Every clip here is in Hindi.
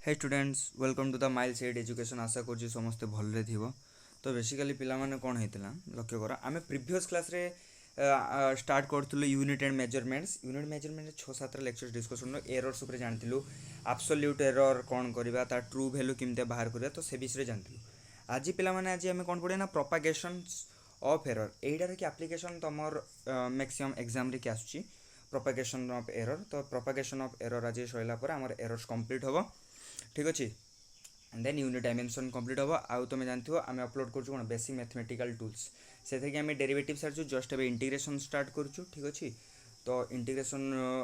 Hey students welcome to the Miles ed education आशा कर समस्ते भलरे थिबो। तो बेसिकली पिला माने कोन हेतिला लक्ष्य कर आमे प्रीवियस क्लास रे स्टार्ट करथुलु unit and measurement 6-7 lecture discussion errors ऊपर जानथिलु। एब्सोल्यूट एरर कोन करबा ता ट्रू वैल्यू किमते बाहर करबा तो से विषय जानथिलु। आज पिला माने आज आमे कोन पढे ना प्रोपागेशंस ऑफ एरर एडार की एप्लीकेशन तमर मैक्सिमम एग्जाम रे के आसुची प्रोपागेशन ऑफ एरर। तो प्रोपागेशन ऑफ एरर आज सइला पर हमर एरर्स कंप्लीट होबो ठीक अच्छे। देन यूनिट डायमेंशन कंप्लीट हम आउ तुम जानते हो आम अपलोड कर बेसिक मैथमेटिकल टूल्स से आम डेरिवेटिव सारी जस्ट ए इंटीग्रेशन स्टार्ट करूँ ठीक अच्छे। तो इंटीग्रेशन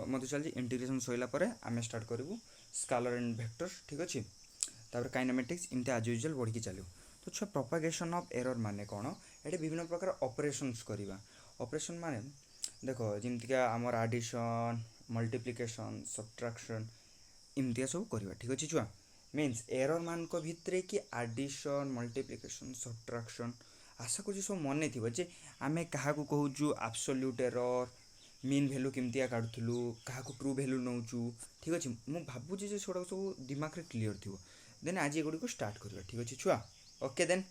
मत चलती इंटीग्रेशन सैला आम स्टार्ट करूँ स्केलर एंड वेक्टर ठीक अच्छे। तापर काइनेमेटिक्स इमती आज यूजुअल बढ़ी चलो। तो छुआ प्रोपागेशन ऑफ एरर माने कौन ये विभिन्न प्रकार ऑपरेशंस करवा ऑपरेशन माने देखो जमीका आमर एडिशन मल्टीप्लिकेशन सब्ट्रैक्शन इमतिया सब करवा ठीक अच्छे छुआ। मीन्स एरर मान को भितर कि एडिशन मल्टीप्लिकेशन सब्ट्रैक्शन आशा कर सब मन थी जे आम क्या कहूँ एब्सोल्यूट एरर मीन भैल्यू केमतिया काढ़ुलु क्या ट्रू भैल्यू नौचु ठीक अच्छे। मुझे भावुँ से सब दिमाग में क्लीयर थी। देन आज एगुड़ी को स्टार्ट करवा ठीक अच्छे छुआ। ओके देन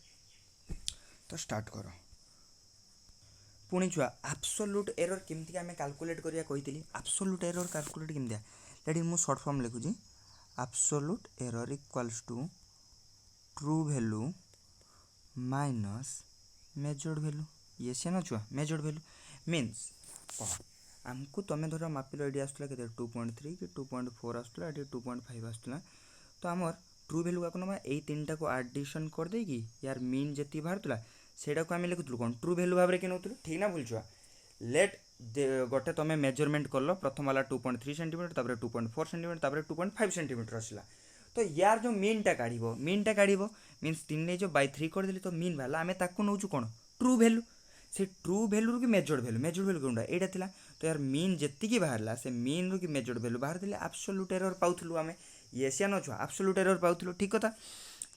तो स्टार्ट कर पुणी छुआ एब्सोल्यूट एरर केमती आम कैलकुलेट करिया कही एब्सोल्यूट एरर कैलकुलेट केमतिया लेट मु शॉर्ट फॉर्म लिखुची absolute error equals to true value minus measured value ये से ना छुआ मेजर्ड वैल्यू मीन्स कह आमको तुम धर मापिल ये आसला के 2.3 कि 2.4 आसला ये 2.5 आसला। तो आमर ट्रू वैल्यू क्या ना यही तीन टाक एडिशन कर देगी यार मीन जी बाहर सेटा को आम लिखुलु कौन ट्रू वैल्यू भाव में कि नौलु ठीक ना भूल छुआ। लेट गोटे तुम मेजरमेंट कल प्रथम वाला 2.3 सेंटीमीटर तापर 2.4 सेंटीमीटर तापर 2.5 सेंटीमीटर आसला। तो यार जो मीनटा काढ़ मीन्स 3 जो बाय 3 करदेली तो मीन बाहर आम ताकू नौचु कौन ट्रू वैल्यू से ट्रू वैल्यू कि मेजर्ड वैल्यू कौन यहाँ था। तो यार मीन जी बाहर से मीन रू कि मेजर्ड वैल्यू बाहर देले एब्सोल्यूट एरर पाउथुलु आम ये से न छुआ एब्सोल्यूट एरर पाउथुलु ठीक कथा।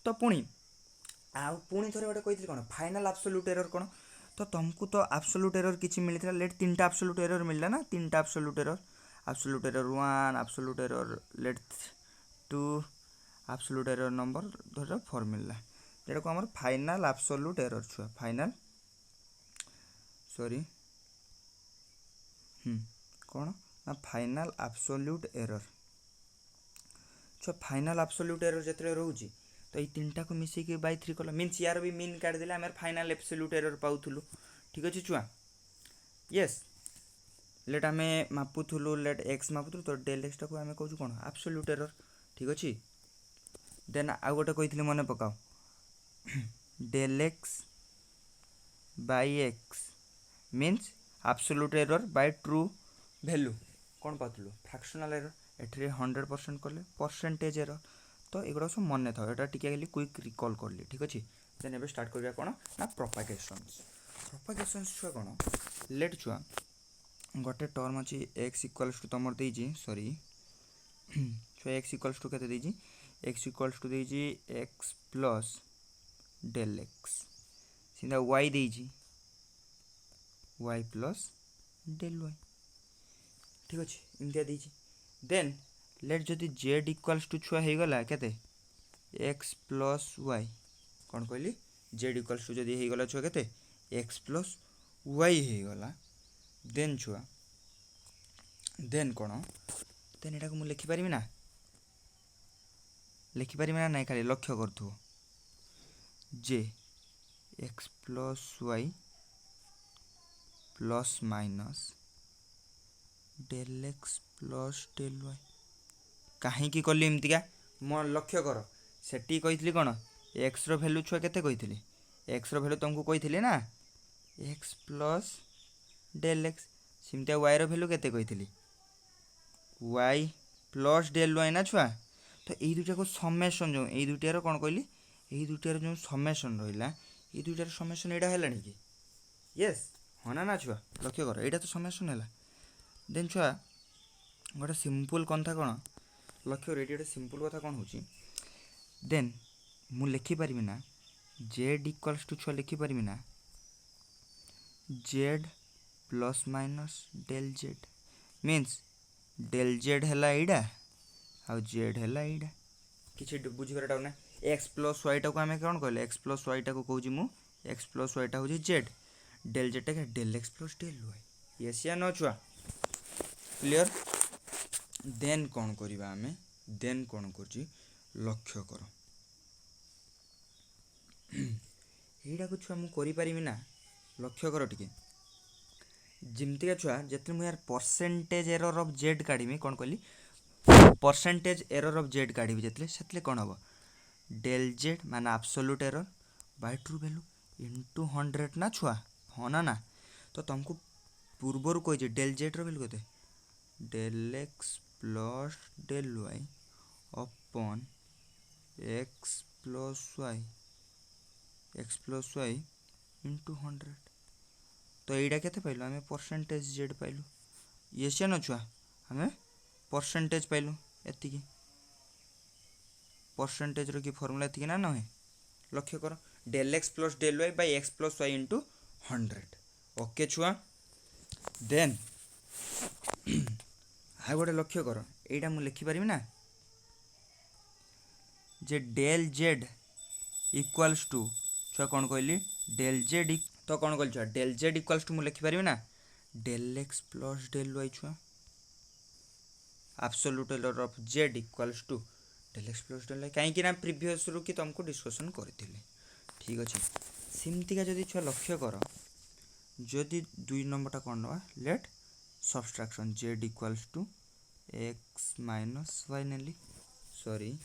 तो पुणी पुणी थे गोटे कही कौन फाइनाल एब्सोल्यूट एरर कौन तो तुमको तो एब्सोल्यूट एरर किसी मिलता लेट 3टा एब्सोल्यूट एरर मिलला ना 3टा absolute error 1 absolute error let 2 absolute error number धर 4 मिलला जेटा को आमर फाइनाल एब्सोल्यूट एरर छुआ फाइनाल सॉरी कौन ना फाइनाल एब्सोल्यूट एरर छुआ फाइनाल एब्सोल्यूट एरर जिते रोचे तो ये 3टा को मिसेक बाय 3 कल मीन्स यार भी मीन काढ़देले आम फाइनाल एब्सोल्यूट एरर पाउथुलु ठीक अच्छे छुआ। येस लेट आम मापुलु लेट एक्स मापुलु तो डेल एक्स टाक आम कहूँ कौन एब्सोल्यूट एरर ठीक अच्छे। देन आउ गोटे कही मन पकाओ del X by X means absolute error by true value कौन पाथुलु फ्रैक्शनल एरर एठरे 100% कले परसेंटेज एरर। तो एगुड़ा सब मन था यहाँ टी क्विक रिकॉल कर ली ठीक अच्छे। देन एबे स्टार्ट करिया कौन ना प्रोपागेशंस छुआ कौन लेट छुआ गोटे टर्म अच्छी एक्स इक्वल्स टू तुम देजी सॉरी छुआ एक्स इक्वल्स टू केते देजी एक्स इक्वल्स टू देजी एक्स प्लस डेल एक्स सीधा वाई देजी वाई प्लस डेल वाई ठीक अच्छे इमतिया देजी। देन लेट जदि जेड इक्वल्स टू छुआ हो गला केते एक्स प्लस वाई कौन कहली जेड इक्वल्स टू जदि हो गला छुआ केते एक्स प्लस वाई हो गला देन छुआ देन कौन देन एटा को मु लिखिपारि ना ना खाली लक्ष्य करथु जे X plus Y plus minus del X plus del Y कहीं कली एमतिका मो लक्ष्य कर सेठी कही कौन एक्स रैल्यू छुआ केते कही एक्स रैल्यू तुमको कही ना एक्स प्लस डेल एक्स सिमतिया वाई रैल्यू केते कही वाई प्लस डेल वाई ना छुआ। तो यही दुटा को समेसन जो यही दुटार कौन कहली यही दुटार जो समेसन रहा ये दुटार समेसन यहाँ है कि येस हाँ ना छुआ लक्ष्य कर यहाँ तो समेसन है। देन छुआ गोटे सिंपल कथा कौन लक्ष्य रेडी गोटे सिंपल कथा कौन हो देन मु लिखिपारि ना जेड इक्वल्स टू छुआ लिखिपारि ना Z plus minus del Z means del Z है यहाँ आउ जेड है यहाँ किसी बुझिबार डाउट ना एक्स प्लस वाईटा को आम कौन कहले एक्स प्लस वाईटा को कहूँ मु एक्स प्लस वाईटा हूँ जेड डेल जेडटा क्या del X plus del Y yes या नो छुआ क्लियर देन कौन करवा आम देन कौन कर लक्ष्य कर यहीटा को छुआ मुझे करें ना लक्ष्य कर टे जमती छुआ जिते मुझे यार परसेंटेज एरर ऑफ जेड काढ़ी कौन कहली परसेंटेज एरर ऑफ जेड काढ़ी जिते कौन हम डेल जेड मान absolute error by true value into 100 ना छुआ हाँ ना ना तो तुमको पूर्वर कही डेल जेड वैल्यू के del X plus del Y अपन एक्स प्लस वाई इंटू 100 तो यहीटा के पाइलु आम परसेंटेज जेड पाइलु ये से न छुआ आम परसेंटेज पाइलु एति परसेंटेज रो की फॉर्मूला एति ना नहे लक्ष्य कर del X plus del Y by X plus Y into 100 okay छुआ देन हाँ गोटे लक्ष्य कर यहीटा मुझे लिखिपारि ना Z del Z equals to छुआ कौन कहली डेल जेड तो कौन कहली छुआ डेल जेड इक्वाल्स टू मुझे लिखिपारि ना del X plus del Y छुआ absolute error of Z equals to del X plus del Y कहीं प्रीवियस रू कि तुमको डिस्कशन करते ठीक अच्छे सेमतिका जदि छुआ लक्ष्य कर जदि 2 नंबरटा कौन ना let subtraction Z equals to X minus Y नेली सॉरी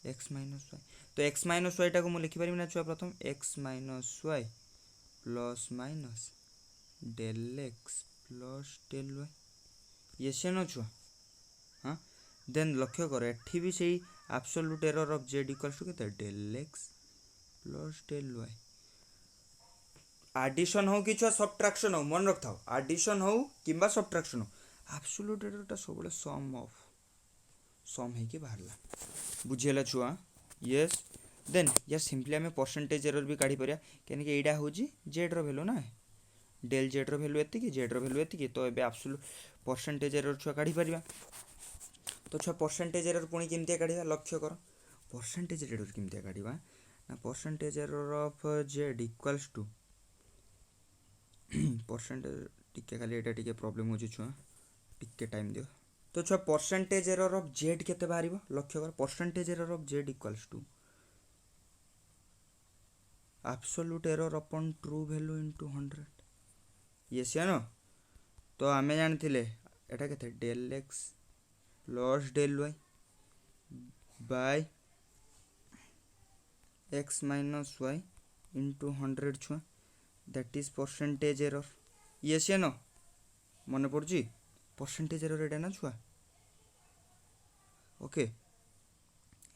एक्स माइनस वाई तो एक्स माइनस वाईटा को मुझे लिखिपारि ना छुआ प्रथम X minus Y plus minus del X plus del Y ये से न छुआ हाँ देन लक्ष्य कर एठी भी सही absolute error of Z equals to के del X plus del Y addition हो कि छुआ सबट्रैक्शन हो मन रख था एडिशन हो कि सबट्रैक्शन हो एब्सोल्यूट एररटा सब सम है बाहरला बुझीगला छुआ यस देन या सिंपली आम परसेंटेज एरर भी काढ़ी पारिया कहीं यहाँ हूँ जेड वैल्यू ना डेल जेड वैल्यू एति जेड वैल्यू एति तो ये एब्सोल्यूट परसेंटेज एरर छुआ काढ़ी पारिया तो छुआ परसेंटेज एरर पुणी केमती काढ़ा लक्ष्य कर परसेंटेज एरर केमती काढ़ा ना percentage error of Z equals to percentage टिके खाली एटा टिके प्रॉब्लम हो छुआ टिके टाइम दियो तो छुआ परसेंटेज एरर ऑफ जेड केते बाहर लक्ष्य कर percentage error of Z equals to absolute error upon true value into 100 ये से न तो आम जानी एटा के del X plus del Y by X minus Y into 100 छुआ दैट इज परसेंटेज एरर ये से न मन पड़ी परसेंटेज एरर एटा ना छुआ ओके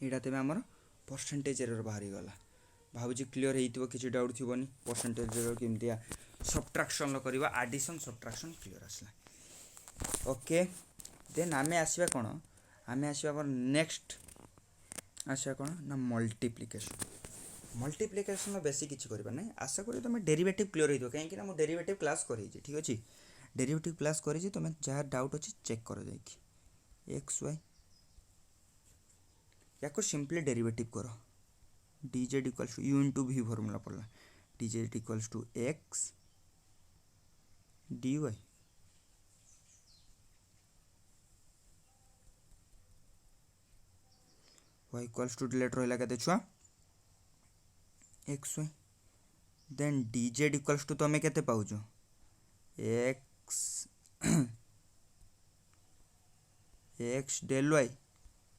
यहाँ तेज आमर परसेंटेज एरर बाहरी गला भावुँ क्लीयर हो किसी डाउट थी परसेंटेज एरर केमती सबट्रैक्शन करवा एडिशन सबट्रैक्शन क्लीयर आसला ओके देन आम आसवा कौन आम आसवा नेक्स्ट आसवा कौन ना मल्टीप्लिकेशन बेसी किसी करवा ना आशा करी तुम डेरिवेटिव क्लीयर हो कहीं मुझे डेरिवेटिव क्लास कर ठीक अच्छे डेरिवेटिव क्लास कर तुम जहाँ डाउट अच्छी चेक कर जाकि एक्स वाई या सिंपली डेरिवेटिव कर D Z equals to U into V formula पड़ला D Z equals to X D Y Y equals to डिलेट रहा के छुआ X Y then D Z equals to तुम के पाच X X del Y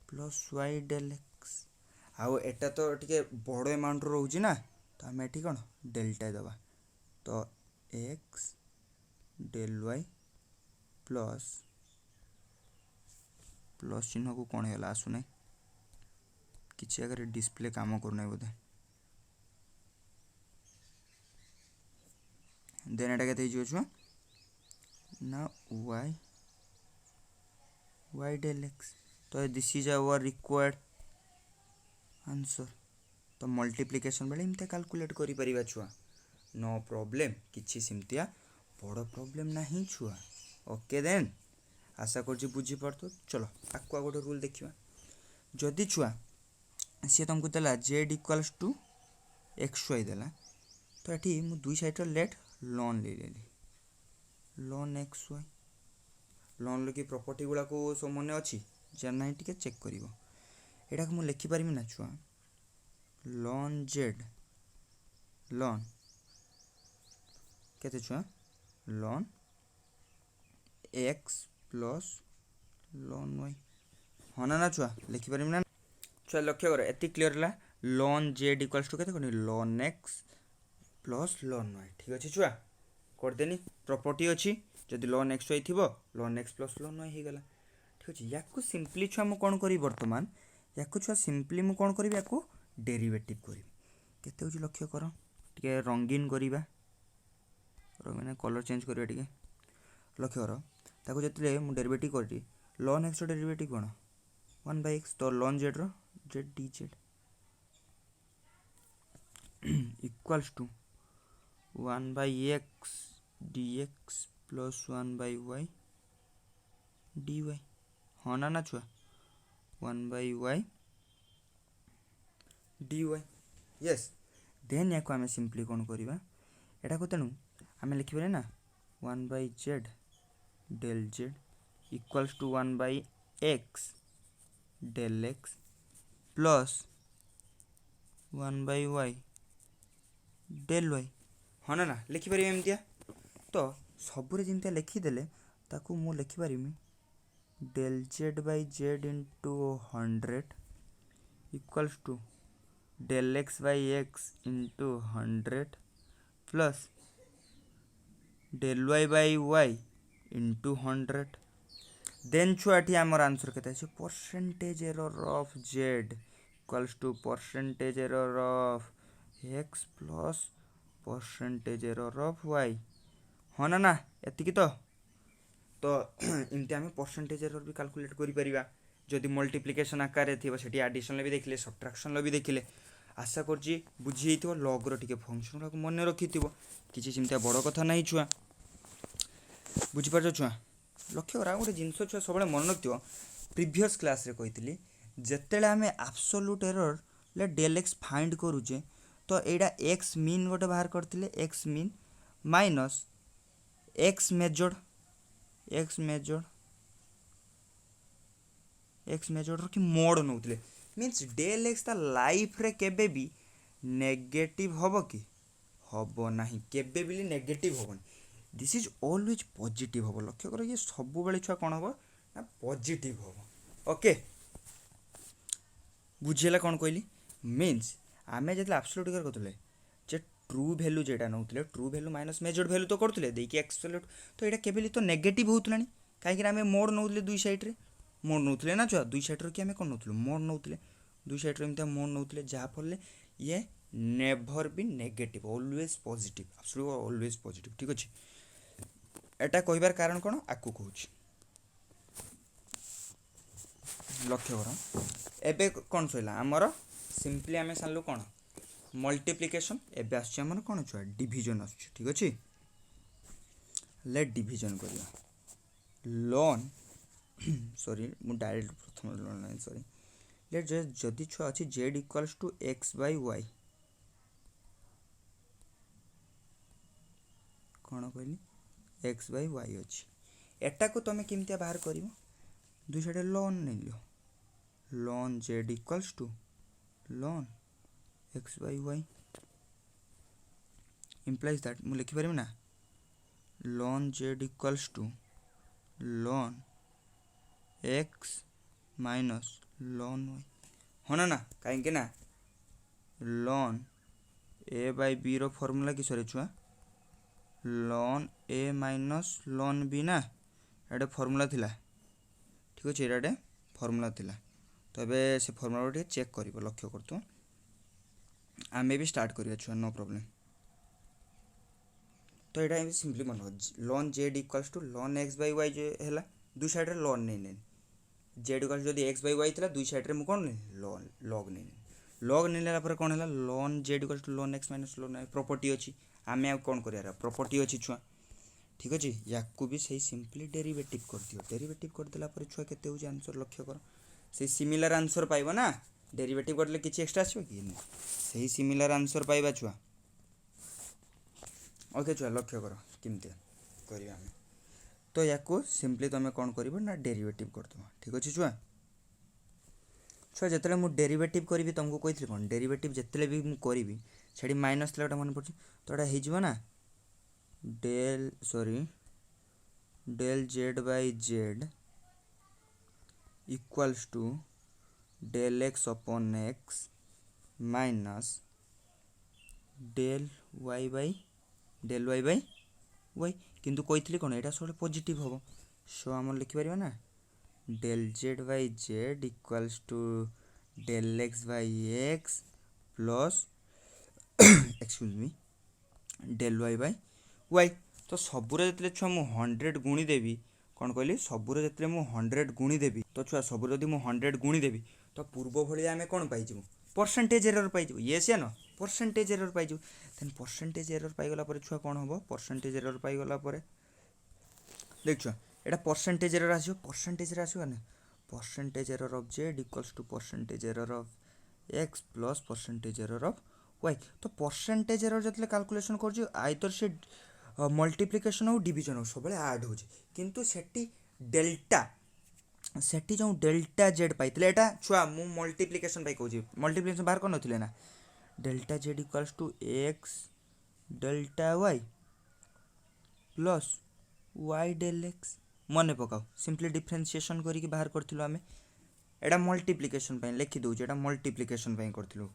plus Y del X आउ एटा तो टे बड़ एमाउंट रोच ना तो आम ये कौन डेल्टा दबा तो X del Y plus plus चिन्ह को कौन है आसुना किसी आगे डिस्प्ले काम करना बोधे देन एटा के छुआ ना वाई वाई डेल एक्स तो this is our required answer तो मल्टीप्लिकेशन बेले इमती कैलकुलेट करि परिबा छुआ नो प्रॉब्लम किछि सिमतिया बड़ प्रॉब्लम नहीं छुआ ओके देन आशा कर बुझी पारतो चलो आकुआ गोटे रूल देखिबा जदि छुआ सी तुमको देला Z equals to X Y देला तो ये मुझे दुई साइड लेट लॉन ले लेली लॉन एक्स वाई लॉन लगी प्रॉपर्टी गुड़ा को सब मन अच्छी जार ना टी चेक कर यहाँ को मुझे लिखिपारि ना छुआ लॉन जेड लॉन केते छुआ ln x plus ln Y हाँ ना छुआ लिखिपारि ना छुआ लक्ष्य कर एति क्लीयर है लॉन जेड इक्वल्स टू के ln x plus ln y ठीक अच्छे छुआ करदेनी प्रॉपर्टी अच्छी जदि लॉन एक्स वाई थी ln x plus ln y होगला ठीक अच्छे या सिंपली छुआ मुझे कौन करी बर्तमान या छुआ सिंपली मुझे कौन करी या डेरिवेटिव करी केते होची लक्ष्य कर टे रंगीन करवा रंगीन कलर चेंज करवा टे लक्ष्य कर ताको जतले मु डेरिवेटिव करी लॉन एक्स डेरिवेटिव कौन 1/x तो लॉन जेड रो Z D Z equals to 1/x dx plus 1/y dy हाँ ना छुआ 1/y dy यस देन या आम सिंपली कौन करवा यहाँ को तेणु आम लिखिपारे ना 1/z del Z equals to 1/x del X plus 1/y del Y हाँ ना लिखिपारि एमतिया तो सबुरे जमती लिखिदेले ताकू मु लिखिपारि del Z by z into 100 equals to del x by x into 100 plus del Y by y into 100 then छुआटी आमर आंसर के percentage error of Z equals to percentage error of x plus percentage error of y हाँ ना एतिकी तो इमती आम परसेंटेज एरर भी कैलकुलेट करें जदि मल्टीप्लिकेशन आकार थी एडिशन भी देखिले सब्ट्राक्शन भी देखिले आशा कर बुझी लग्र टे फंक्शन गुड़ा मन रखि किसी चिंता बड़ कथा नहीं छुआ बुझीपार छुआ लक्ष्य करा गोटे जिनस छुआ सब मन रखिथ प्रीवियस क्लास रे कही जिते आम एब्सोल्यूट एरर ले डेल एक्स फाइंड करुचे तो यहाँ एक्स मीन गोटे बाहर करते X mean minus X measure कि मोड नौते मीन्स डेल एक्स ता लाइफ रे केबे भी नेगेटिव हम कि हम ना केबे भी नेगेटिव हम दिस इज ऑलवेज पॉजिटिव हम लक्ष्य कर ये सब बेले छुआ कौन हम ना पॉजिटिव हम ओके बुझीला कौन कहली मीन्स आमे जो एब्सोल्यूट कर करते जे ट्रू वैल्यू जेटा नौते true value minus measured value तो करते देखिए एब्सोल्यूट तो यहाँ केवल तो नेगेटिव होता कहीं आम मोड नौते दुई साइड्रे मोड नौते ना छुआ दुई साइड्र कि आम कौन नौते मोड नौते दुई साइड्रे एमती मोड नौते जहाँफल ये never be negative always positive absolute always positive ठीक अच्छे एटा कहबार कारण कौन आकु कहूँ लक्ष्य कर एबे कौन सैला आमर सिंपली आम सारू कौन मल्टीप्लिकेशन एबे आमर कौन छुआ डिविजन आस ठीक अच्छे लेट डिविजन करिया लॉन सॉरी मु डायरेक्ट प्रथम लॉन सॉरी लेट जदि छुआ अच्छी Z equals to X by Y कौन कहली एक्स बाई वाई अच्छी एटा को तुम केमती बाहर कर दुई साइड लॉन नहीं लो ln Z equals to ln x by y implies that मुझे लिखिपारि ना ln Z equals to ln x minus ln Y हाँ ना कहीं ना लॉन ए बाई बी रो फॉर्मूला कि सर छुआ ln a minus ln b ना ये फॉर्मूला थिला ठीक अच्छे ये फॉर्मूला थिला तो ये से फॉर्मूला टे चेक कर लक्ष्य कर तो आम भी स्टार्ट करिया छुआ नो प्रॉब्लम तो यहाँ सिंपली मन ln Z equals to ln x by Y जो है दुई साइड लॉन नहीं जेड इक्वल्स जब एक्स बाई वाई था दुई साइड में कौन लॉन लॉग नहीं लॉग नहीं लेला कौन है ln Z equals to ln x minus ln property अच्छी आम कौन कर प्रॉपर्टी अच्छी छुआ ठीक अच्छे या भी सही सिंपली डेरिवेटिव कर दियो डेरिवेटिव करदेला छुआ केते आंसर लक्ष्य कर से सिमिलर आंसर पाइब ना डेरिवेटिव करले किछि एक्स्ट्रा आछो कि नहीं सही सिमिलर आंसर पाइबा छुआ ओके छुआ लक्ष्य कर केमती करिया हम तो याको सिंपली तुम कौन कर ना डेरिवेटिव करदे ठीक अच्छे छुआ छुआ जिते मुझे डेरिवेटिव करी तुमको कही कौन डेरिवेटिव जिते भी मुझे करी से माइनस गोटे मन पड़े तो यहाँ ना del sorry del Z by Z equals to del X upon X minus del Y by Y किंतु कही कौन यहाँ सब पॉजिटिव हम सो आम लिखिपर ना del Z by Z equals to del x by x plus excuse me del Y by Y तो सबुरे जो छुआ मुझे 100 गुणी देवी कौन कहली सबुरे जो मुझे 100 गुणी देवी तो छुआ सबुरे जब मुझे 100 गुणी देवी तो पूर्व भाई आम कौन पाइबू परसेंटेज एरर पाइबू येस या न परसेंटेज एरर पाइबू देन परसेंटेज एरर पाइगला छुआ कौन हम परसेंटेज एरर पाइगला देख छुआ यहाँ परसेंटेज एरर आसो ना percentage error of Z equals to percentage error of x plus percentage error of Y तो परसेंटेज एरर जो कैलकुलेशन कर आइदर से मल्टीप्लिकेशन हो डिविजन हो सब आड हो किंतु सेठी डेल्टा सेठी जो डेल्टा जेड पाई एटा छुआ मु मल्टीप्लिकेशन पाई कहूँ मल्टीप्लिकेशन बाहर कर नथिले ना delta Z equals to X delta Y plus Y del X मन पकाओ सिंपली डिफरेंशिएशन करके बाहर करथिलु आमे एटा मल्टीप्लिकेशन पाई लिखि दउछ एटा मल्टीप्लिकेशन पाई करथिलु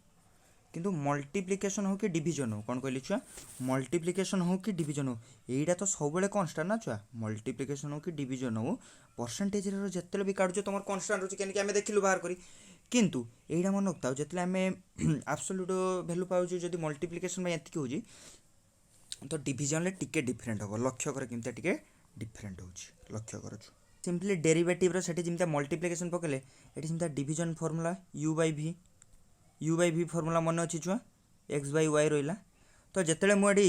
किंतु मल्टीप्लिकेशन हो कि डिवीजन हो कौन कहली छुआ मल्टीप्लिकेशन हो कि डिवीजन हो यहीटा तो सब कन्स्टाट ना छुआ मल्टीप्लिकेशन हो कि डिवीजन हो परसेंटेज जिते भी काटुछ तुम कन्स्टाट रोचे कहीं आम देखिलु बाहर करी किंतु यहीटा मन रखता जिते आम आब्सोल्यूट भैल्यू पाऊँ जब मल्टीप्लिकेशन एतिक हो तो डिविजन टिके डिफरेन्ट हम लक्ष्य कर केमती टिके डिफरेन्ट हो लक्ष्य कर सिंपली डेरिवेटिव से जमी मल्टीप्लिकेशन पकड़े ये जमी डिविजन फर्मूला यू बाई भी फर्मूला मन अच्छी छुआ एक्स बाई वाई रहा तो जिते मुझे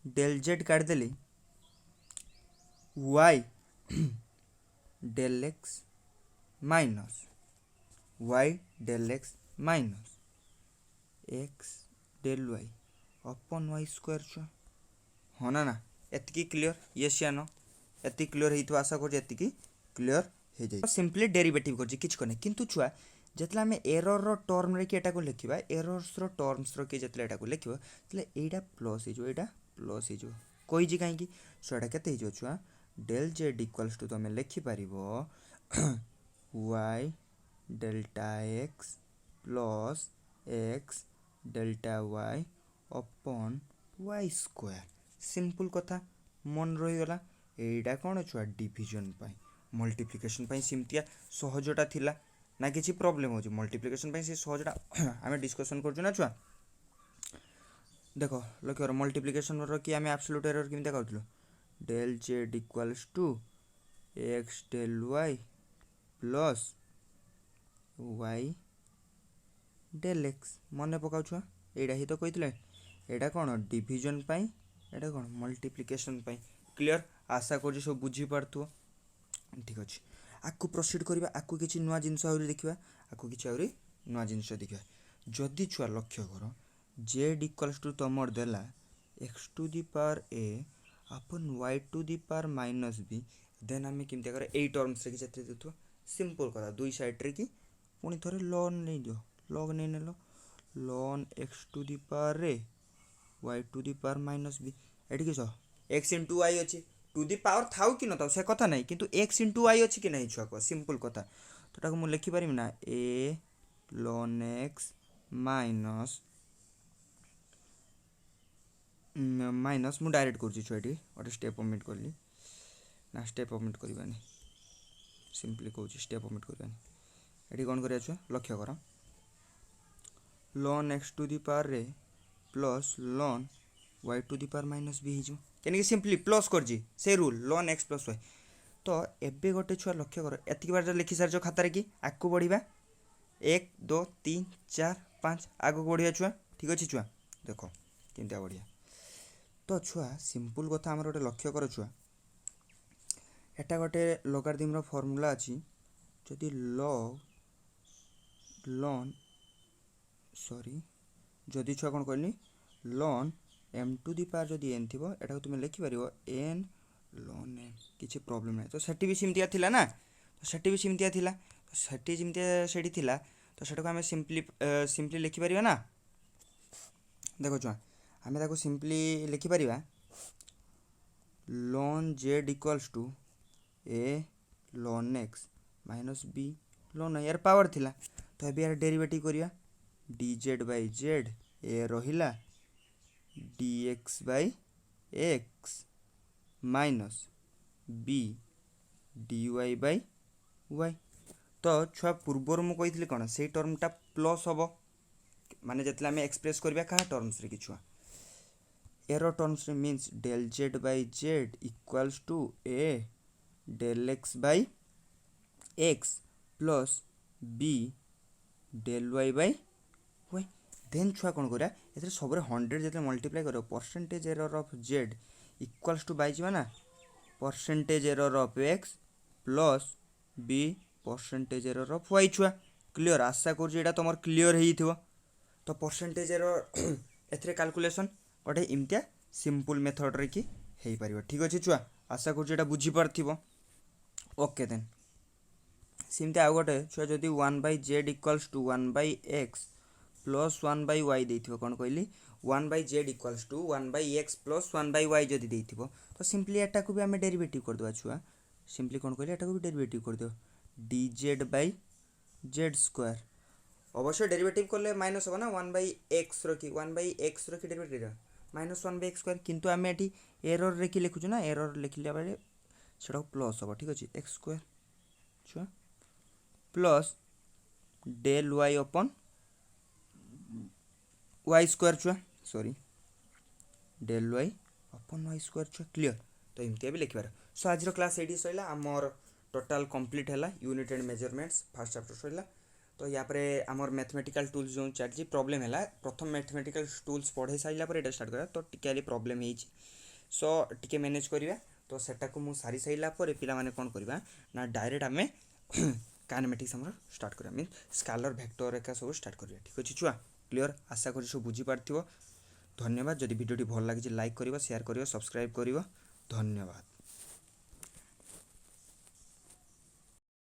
डेल जेड काटिदेली y del x minus y del x minus x del Y upon y square छुआ हाँ ना एतिकी क्लियर येस या नो एति क्लियर हो आशा कर क्लियर हो जाए सिंपली डेरिवेटिव कर किंतु छुआ जिते आम एरर टर्म रे कि लिखा एरर्स टर्म्स रो कि जिते लिखा यहाँ प्लस हो प्लस हो कही कहीं सो यहाँ के छुआ डेल जेड इक्वल्स टू तुम लिखिपर y delta x plus x delta y upon y square simple कथा मन रहीगला एटा कौन छुआ डिविजन पाई मल्टीप्लिकेशन पाई सिमतिया सहजटा थिला ना किसी प्रॉब्लम हो मल्टीप्लिकेशन पाई से सहजटा आम डिस्कशन कर छुआ देख लक्ष्य मल्टीप्लिकेशन कि आम एब्सोल्यूट एरर केमती कहूँ del Z equals to X del Y plus Y del X मन पकाऊ छुआ यहाँ ही तो कही यहाँ कौन डिविजन पाई यहाँ कौन मल्टीप्लिकेशन पाई क्लियर आशा कर सब बुझीपार ठीक अच्छे आपको प्रोसीड करवा आपको किसी नुआ जिनस देखा आपको किसी आहरी नुआ जिनस देखा जदि छुआ लक्ष्य कर जेड इक्वल्स टू तुम देला X to the power A upon Y to the power minus B then आम केमती कर यही टर्म्स कि देव सिंपल कथा दुई सैड्रे कि पुणी थे लॉन नहीं दियो लॉग नहीं नेल ln x to the power A Y to the power minus B एटी किस एक्स इंटू वाई अच्छे टू दी पावर थाउ कि न था से कथा नहीं किंतु एक्स इंटू वाई अच्छी कि नहीं छुआ कह सिंपल कथा तो मुझे लिखिपर ना a ln x minus minus मु डायरेक्ट कर छुआटी गोटे स्टेप ओमिट कली ना स्टेप ओमिट करवानी सिंपली कहूँ स्टेप ओमिट करवानी ये कौन कर छुआ लक्ष्य कर ln x to the power रे plus ln y to the power minus b हो कहीं सिंपली प्लस कर से rule ln x plus y तो एबे गोटे छुआ लक्ष्य कर एतिक बार लिखि सार खातार कि आगू बढ़ा 1 2 3 4 5 आगू बढ़िया छुआ ठीक अच्छे छुआ देख केमती बढ़िया तो छुआ सिंपल कथा आम गोटे लक्ष्य कर छुआ एटा गोटे लगारिथम फर्मूला अच्छी जदि लॉग लॉन सॉरी जदि छुआ कौन कहली ln m to the power जदि n थी एटा तुम लिखिपर n लॉन n किसी प्रॉब्लम नहीं। तो सेठी भी सिमतिया थिला ना, तो सेठी भी सिमतिया थिला, तो सेठी जिमतिया सेठी थिला, तो सेटा को हमें सिंपली लिखिपर ना। देखो छुआ आम ताको सिंपली लिखिपर ln z equals to a ln x minus b ln यार पावर थिला। तो अभी यार डेरिवेटिव करिया dz बाई z a रहिला dx by x minus b dy by y। तो छुआ पूर्वर मु कही कौन से टर्मटा प्लस हम माने जिते आम एक्सप्रेस करवा क्या टर्म्स रे कि छुआ एरो टर्म्स रे means del Z by z equals to a del x by x plus b del Y by y. Then छुआ कौन करा ये सब 100 जो मल्टीप्लाई कर percentage error of Z equals to by ना percentage error of x plus b percentage error of y. छुआ क्लियर आशा कर तुम क्लियर हो। तो परसेंटेज एरर एथरे कैलकुलेशन गोटे इमतिया सिंपल मेथड रे कि हो पार। ठीक अच्छे छुआ आशा कर बुझीपार। ओके देन सेमती आउ गोटे छुआ जदि 1/z equals to 1/x plus 1/y देथिबो कौन कहली 1/z equals to 1/x plus 1/y जदि देथिबो तो सिंपली एटा को भी आम डेरिवेटिव कर देबा। छुआ सिंपली कौन कहली एटा को भी डेरिवेटिव कर दो dz बाई जेड स्क्वायर। अवश्य डेरिवेटिव कले माइनस हम ना 1/x रखी 1/x रखी डेरिवेटिव माइनस 1/x स्क्वायर किंतु आम ये एरर रे कि लिखुचु ना एरर लिखिला बेले सेटा प्लस हम। ठीक अच्छे एक्स स्क्वायर छुआ plus del Y upon y square छुआ sorry del Y upon y square छुआ क्लियर। तो एमती भी लिखिबार। सो आज क्लास ये सैला आमर टोटाल कंप्लीट है unit and measurements first chapter Saila. तो या पर आमर मैथमेटिकल टूल्स जो चलती प्रॉब्लम है प्रथम मैथमेटिकल टूल्स पढ़े सारा पर स्टार्ट करा तो टिके प्रॉब्लम है सो टिके मैनेज करवा। तो सेटा को मु सारी सारा पर पिला माने कौन करवा ना डायरेक्ट आम काइनेमेटिक्स आम स्टार्ट करा मीन स्केलर वेक्टर एका सब स्टार्ट करा। ठीक अच्छे छुआ क्लियर आशा कर सब बुझीपार। धन्यवाद। जदि वीडियो भल लगी लाइक कर शेयर कर सब्सक्राइब कर धन्यवाद।